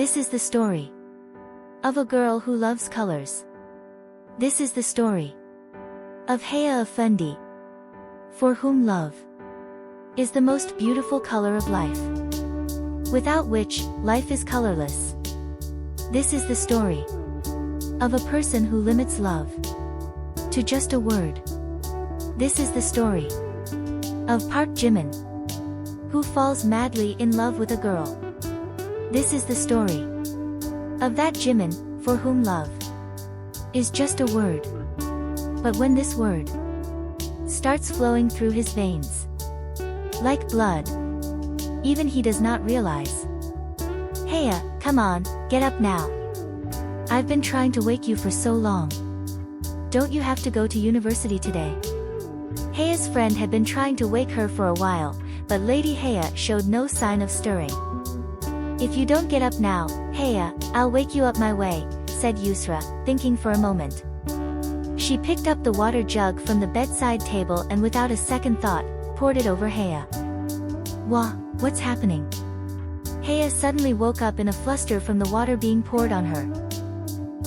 This is the story of a girl who loves colors. This is the story of Haya Effendi, for whom love is the most beautiful color of life, without which life is colorless. This is the story of a person who limits love to just a word. This is the story of Park Jimin, who falls madly in love with a girl. This is the story of that Jimin, for whom love is just a word. But when this word starts flowing through his veins like blood, even he does not realize. Haya, come on, get up now. I've been trying to wake you for so long. Don't you have to go to university today? Haya's friend had been trying to wake her for a while, but Lady Haya showed no sign of stirring. If you don't get up now, Haya, I'll wake you up my way, said Yusra, thinking for a moment. She picked up the water jug from the bedside table and without a second thought, poured it over Haya. What's happening? Haya suddenly woke up in a fluster from the water being poured on her.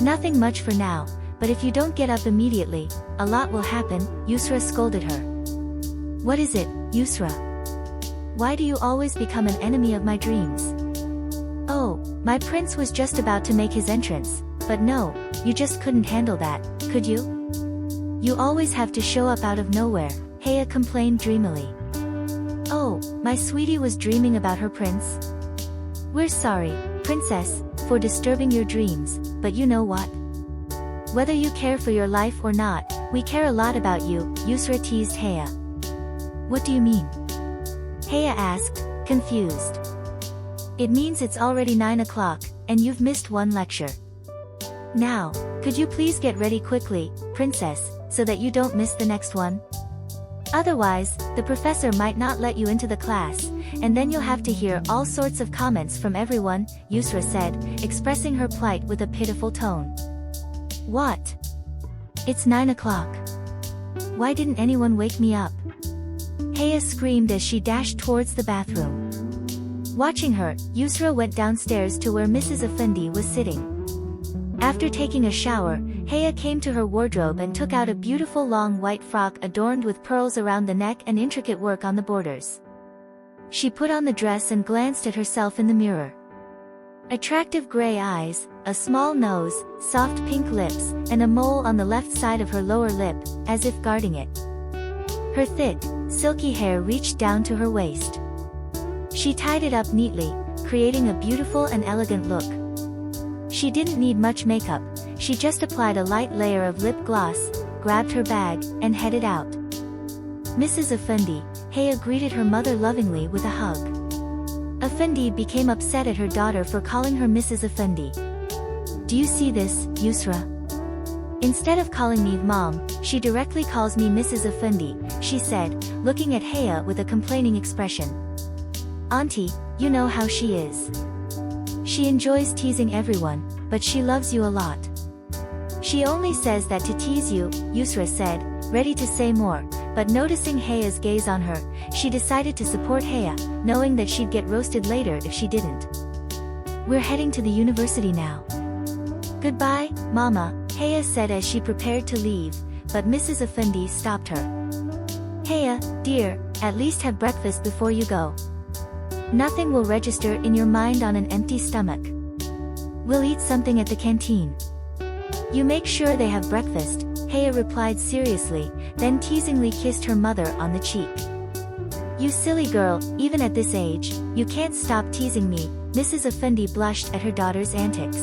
Nothing much for now, but if you don't get up immediately, a lot will happen, Yusra scolded her. What is it, Yusra? Why do you always become an enemy of my dreams? Oh, my prince was just about to make his entrance, but no, you just couldn't handle that, could you? You always have to show up out of nowhere, Haya complained dreamily. Oh, my sweetie was dreaming about her prince? We're sorry, princess, for disturbing your dreams, but you know what? Whether you care for your life or not, we care a lot about you, Yusra teased Haya. What do you mean? Haya asked, confused. It means it's already 9 o'clock, and you've missed one lecture. Now, could you please get ready quickly, princess, so that you don't miss the next one? Otherwise, the professor might not let you into the class, and then you'll have to hear all sorts of comments from everyone, Yusra said, expressing her plight with a pitiful tone. What? It's 9 o'clock. Why didn't anyone wake me up? Haya screamed as she dashed towards the bathroom. Watching her, Yusra went downstairs to where Mrs. Effendi was sitting. After taking a shower, Haya came to her wardrobe and took out a beautiful long white frock adorned with pearls around the neck and intricate work on the borders. She put on the dress and glanced at herself in the mirror. Attractive gray eyes, a small nose, soft pink lips, and a mole on the left side of her lower lip, as if guarding it. Her thick, silky hair reached down to her waist. She tied it up neatly, creating a beautiful and elegant look. She didn't need much makeup, she just applied a light layer of lip gloss, grabbed her bag, and headed out. Mrs. Effendi, Haya greeted her mother lovingly with a hug. Effendi became upset at her daughter for calling her Mrs. Effendi. Do you see this, Yusra? Instead of calling me Mom, she directly calls me Mrs. Effendi, she said, looking at Haya with a complaining expression. Auntie, you know how she is. She enjoys teasing everyone, but she loves you a lot. She only says that to tease you, Yusra said, ready to say more, but noticing Haya's gaze on her, she decided to support Haya, knowing that she'd get roasted later if she didn't. We're heading to the university now. Goodbye, Mama, Haya said as she prepared to leave, but Mrs. Effendi stopped her. Haya, dear, at least have breakfast before you go. Nothing will register in your mind on an empty stomach. We'll eat something at the canteen. You make sure they have breakfast, Haya replied seriously, then teasingly kissed her mother on the cheek. You silly girl, even at this age, you can't stop teasing me, Mrs. Effendi blushed at her daughter's antics.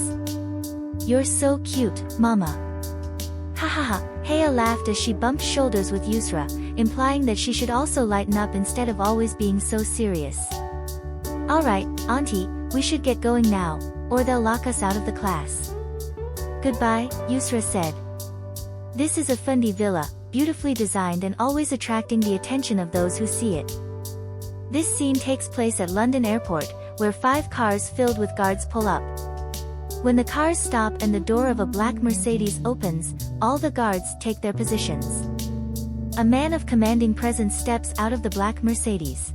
You're so cute, Mama. Ha ha ha, Haya laughed as she bumped shoulders with Yusra, implying that she should also lighten up instead of always being so serious. Alright, Auntie, we should get going now, or they'll lock us out of the class. Goodbye, Yusra said. This is Effendi Villa, beautifully designed and always attracting the attention of those who see it. This scene takes place at London Airport, where 5 cars filled with guards pull up. When the cars stop and the door of a black Mercedes opens, all the guards take their positions. A man of commanding presence steps out of the black Mercedes.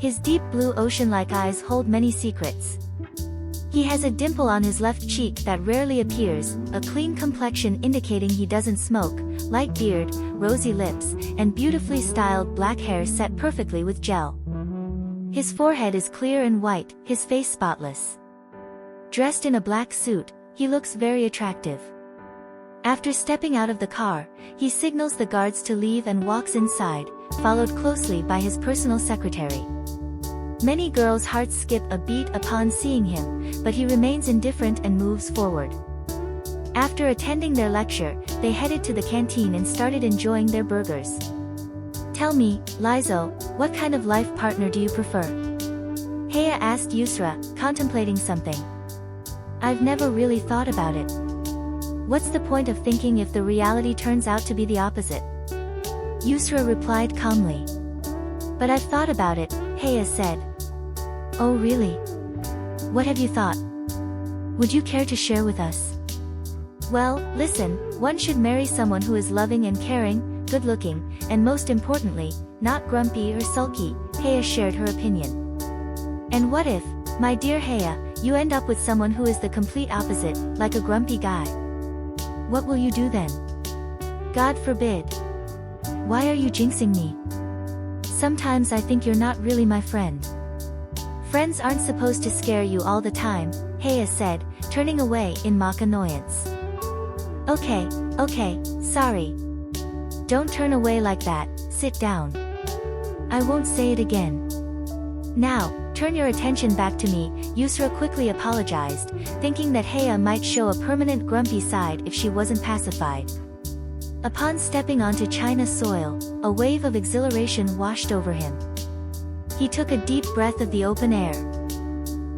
His deep blue ocean-like eyes hold many secrets. He has a dimple on his left cheek that rarely appears, a clean complexion indicating he doesn't smoke, light beard, rosy lips, and beautifully styled black hair set perfectly with gel. His forehead is clear and white, his face spotless. Dressed in a black suit, he looks very attractive. After stepping out of the car, he signals the guards to leave and walks inside, followed closely by his personal secretary. Many girls' hearts skip a beat upon seeing him, but he remains indifferent and moves forward. After attending their lecture, they headed to the canteen and started enjoying their burgers. "Tell me, Lizo, what kind of life partner do you prefer?" Haya asked Yusra, contemplating something. "I've never really thought about it. What's the point of thinking if the reality turns out to be the opposite?" Yusra replied calmly. "But I've thought about it," Haya said. "Oh really? What have you thought? Would you care to share with us?" "Well, listen, one should marry someone who is loving and caring, good-looking, and most importantly, not grumpy or sulky," Haya shared her opinion. "And what if, my dear Haya, you end up with someone who is the complete opposite, like a grumpy guy? What will you do then?" "God forbid. Why are you jinxing me? Sometimes I think you're not really my friend." "Friends aren't supposed to scare you all the time," Haya said, turning away in mock annoyance. Okay, sorry. Don't turn away like that, sit down. I won't say it again. Now, turn your attention back to me," Yusra quickly apologized, thinking that Haya might show a permanent grumpy side if she wasn't pacified. Upon stepping onto China soil, a wave of exhilaration washed over him. He took a deep breath of the open air.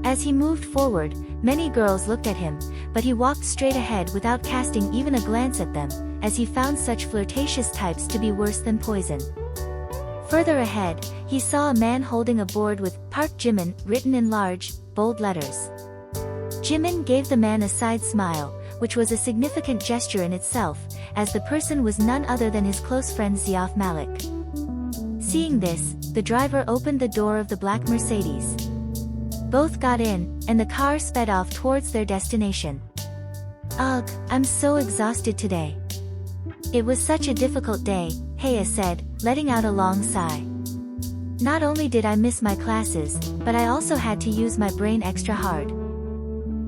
As he moved forward, many girls looked at him, but he walked straight ahead without casting even a glance at them, as he found such flirtatious types to be worse than poison. Further ahead, he saw a man holding a board with "Park Jimin" written in large, bold letters. Jimin gave the man a side smile, which was a significant gesture in itself, as the person was none other than his close friend Ziaf Malik. Seeing this, the driver opened the door of the black Mercedes. Both got in, and the car sped off towards their destination. "Ugh, I'm so exhausted today. It was such a difficult day," Haya said, letting out a long sigh. "Not only did I miss my classes, but I also had to use my brain extra hard."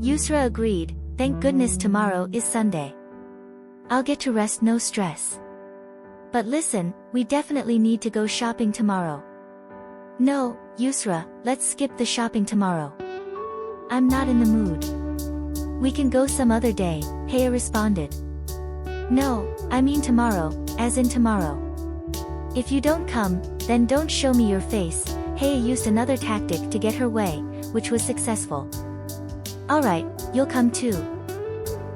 Yusra agreed, "Thank goodness tomorrow is Sunday. I'll get to rest, no stress. But listen, we definitely need to go shopping tomorrow." "No, Yusra, let's skip the shopping tomorrow. I'm not in the mood. We can go some other day," Haya responded. "No, I mean tomorrow, as in tomorrow. If you don't come, then don't show me your face." Haya used another tactic to get her way, which was successful. "Alright, you'll come too.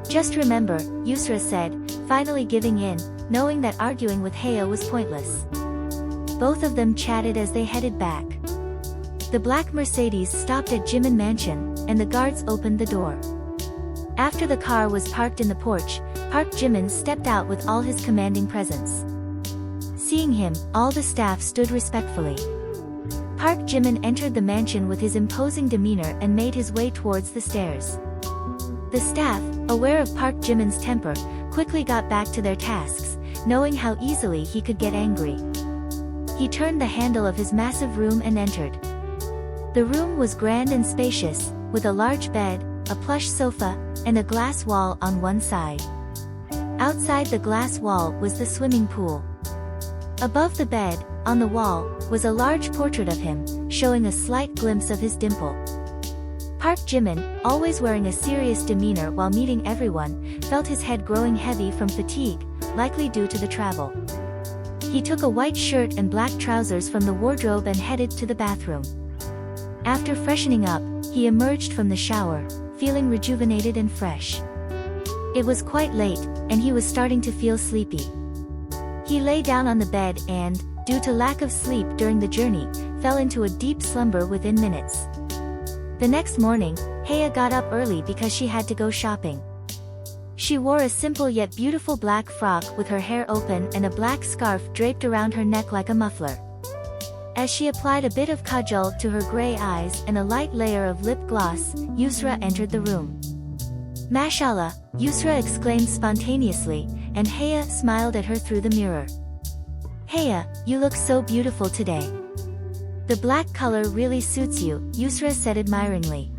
Just remember," Yusra said, finally giving in, knowing that arguing with Haya was pointless. Both of them chatted as they headed back. The black Mercedes stopped at Jimin Mansion, and the guards opened the door. After the car was parked in the porch, Park Jimin stepped out with all his commanding presence. Seeing him, all the staff stood respectfully. Park Jimin entered the mansion with his imposing demeanor and made his way towards the stairs. The staff, aware of Park Jimin's temper, quickly got back to their tasks, knowing how easily he could get angry. He turned the handle of his massive room and entered. The room was grand and spacious, with a large bed, a plush sofa, and a glass wall on one side. Outside the glass wall was the swimming pool. Above the bed, on the wall, was a large portrait of him, showing a slight glimpse of his dimple. Park Jimin, always wearing a serious demeanor while meeting everyone, felt his head growing heavy from fatigue, likely due to the travel. He took a white shirt and black trousers from the wardrobe and headed to the bathroom. After freshening up, he emerged from the shower, feeling rejuvenated and fresh. It was quite late, and he was starting to feel sleepy. He lay down on the bed and, due to lack of sleep during the journey, fell into a deep slumber within minutes. The next morning, Haya got up early because she had to go shopping. She wore a simple yet beautiful black frock with her hair open and a black scarf draped around her neck like a muffler. As she applied a bit of kajal to her gray eyes and a light layer of lip gloss, Yusra entered the room. "Mashallah," Yusra exclaimed spontaneously, and Haya smiled at her through the mirror. "Haya, you look so beautiful today. The black color really suits you," Yusra said admiringly.